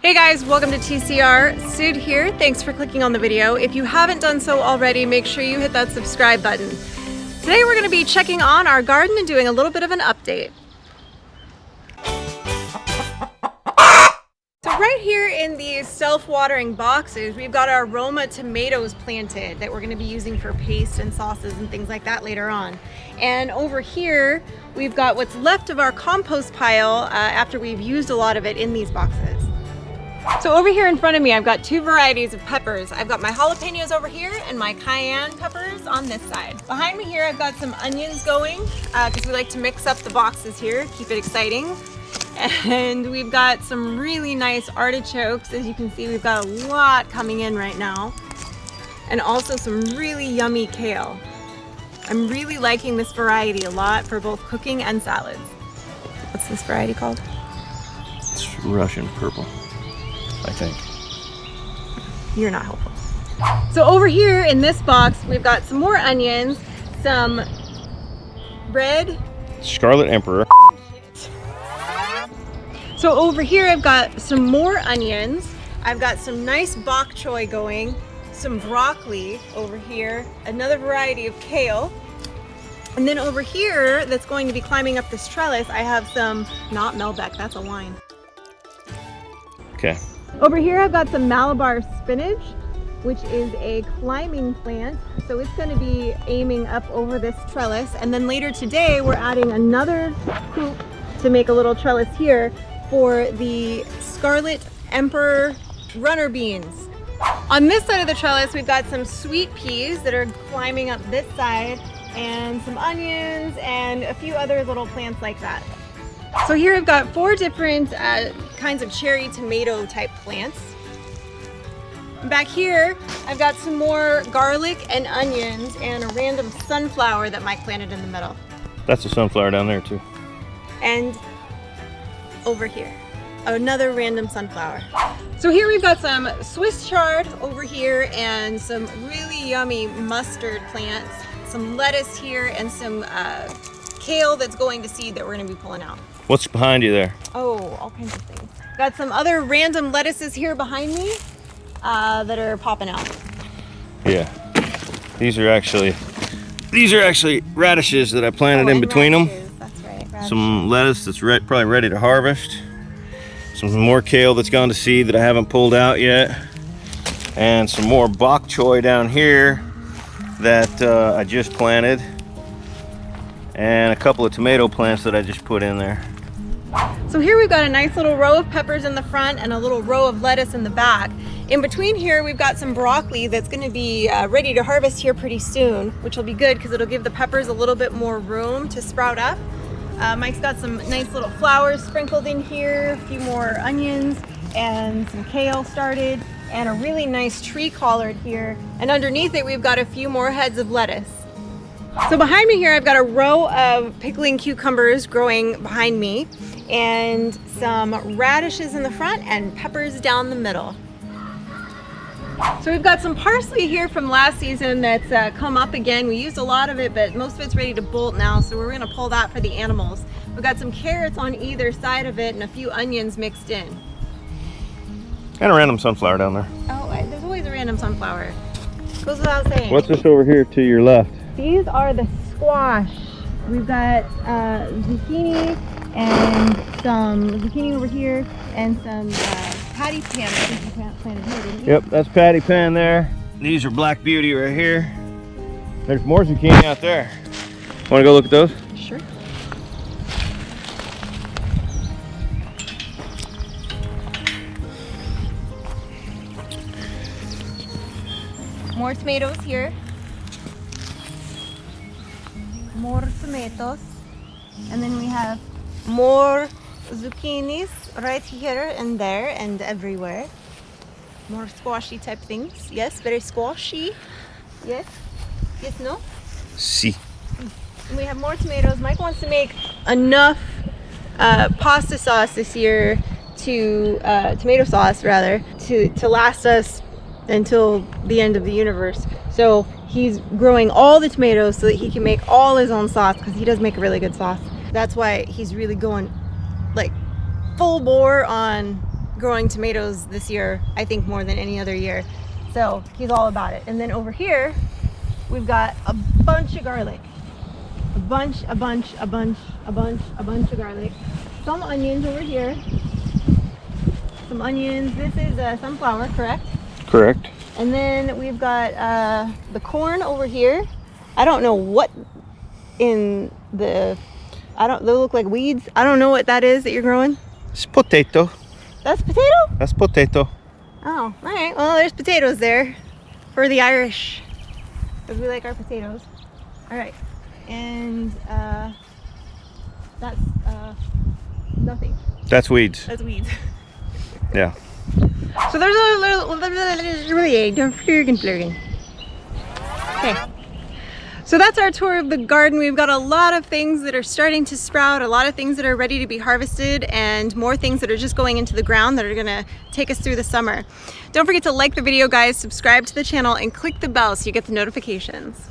Hey guys, welcome to TCR. Sid here. Thanks for clicking on the video. If you haven't done so already, make sure you hit that subscribe button. Today we're going to be checking on our garden and doing a little bit of an update. So right here in these self-watering boxes, we've got our Roma tomatoes planted that we're going to be using for paste and sauces and things like that later on. And over here, we've got what's left of our compost pile after we've used a lot of it in these boxes. So over here in front of me, I've got two varieties of peppers. I've got my jalapenos over here and my cayenne peppers on this side. Behind me here, I've got some onions going because we like to mix up the boxes here, keep it exciting. And we've got some really nice artichokes. As you can see, we've got a lot coming in right now. And also some really yummy kale. I'm really liking this variety a lot for both cooking and salads. What's this variety called? It's Russian purple, I think. You're not helpful. So over here in this box, we've got some more onions, some red Scarlet Emperor. So over here I've got some more onions. I've got some nice bok choy going, some broccoli over here, another variety of kale. And then over here that's going to be climbing up this trellis, I have some, not Melbeck, that's a wine. Okay. Over here I've got some Malabar spinach, which is a climbing plant. So it's going to be aiming up over this trellis. And then later today we're adding another hoop to make a little trellis here for the Scarlet Emperor runner beans. On this side of the trellis, we've got some sweet peas that are climbing up this side, and some onions and a few other little plants like that. So here I've got four different kinds of cherry tomato type plants. Back here, I've got some more garlic and onions and a random sunflower that Mike planted in the middle. That's a sunflower down there too. And over here, another random sunflower. So here we've got some Swiss chard over here and some really yummy mustard plants, some lettuce here, and some kale that's going to seed that we're going to be pulling out. What's behind you there? Oh, all kinds of things. Got some other random lettuces here behind me that are popping out. Yeah, these are actually radishes that I planted in between them. That's right. Radishes. Some lettuce that's probably ready to harvest. Some more kale that's gone to seed that I haven't pulled out yet. And some more bok choy down here that I just planted. And a couple of tomato plants that I just put in there. So here we've got a nice little row of peppers in the front and a little row of lettuce in the back. In between here, we've got some broccoli that's going to be ready to harvest here pretty soon, which will be good because it'll give the peppers a little bit more room to sprout up. Mike's got some nice little flowers sprinkled in here, a few more onions and some kale started, and a really nice tree collard here. And underneath it, we've got a few more heads of lettuce. So behind me here, I've got a row of pickling cucumbers growing behind me, and some radishes in the front and peppers down the middle. So we've got some parsley here from last season that's come up again. We used a lot of it, but most of it's ready to bolt now, so we're gonna pull that for the animals. We've got some carrots on either side of it and a few onions mixed in. And a random sunflower down there. Oh, there's always a random sunflower. Goes without saying. What's this over here to your left? These are the squash. We've got zucchini and some zucchini over here and some patty pan that you planted here, didn't you? Yep, that's patty pan there. These are black beauty right here. There's more zucchini out there. Want to go look at those? Sure. More tomatoes here. More tomatoes. And then we have more zucchinis right here and there and everywhere. More squashy type things. Yes, very squashy. Yes. Yes, no? See. And we have more tomatoes. Mike wants to make enough pasta sauce this year to, tomato sauce rather, to last us until the end of the universe. So he's growing all the tomatoes so that he can make all his own sauce, because he does make a really good sauce. That's why he's really going like full bore on growing tomatoes this year, I think more than any other year. So he's all about it. And then over here, we've got a bunch of garlic. A bunch of garlic. Some onions over here. Some onions. This is sunflower, correct? Correct. And then we've got the corn over here. I don't know what in the, they look like weeds. I don't know what that is that you're growing. It's potato. That's potato? That's potato. Oh, all right. Well, there's potatoes there for the Irish, because we like our potatoes. All right. And that's nothing. That's weeds. That's weeds. Yeah. So there's a little flirting. Okay. So that's our tour of the garden. We've got a lot of things that are starting to sprout, a lot of things that are ready to be harvested, and more things that are just going into the ground that are gonna take us through the summer. Don't forget to like the video, guys, subscribe to the channel, and click the bell so you get the notifications.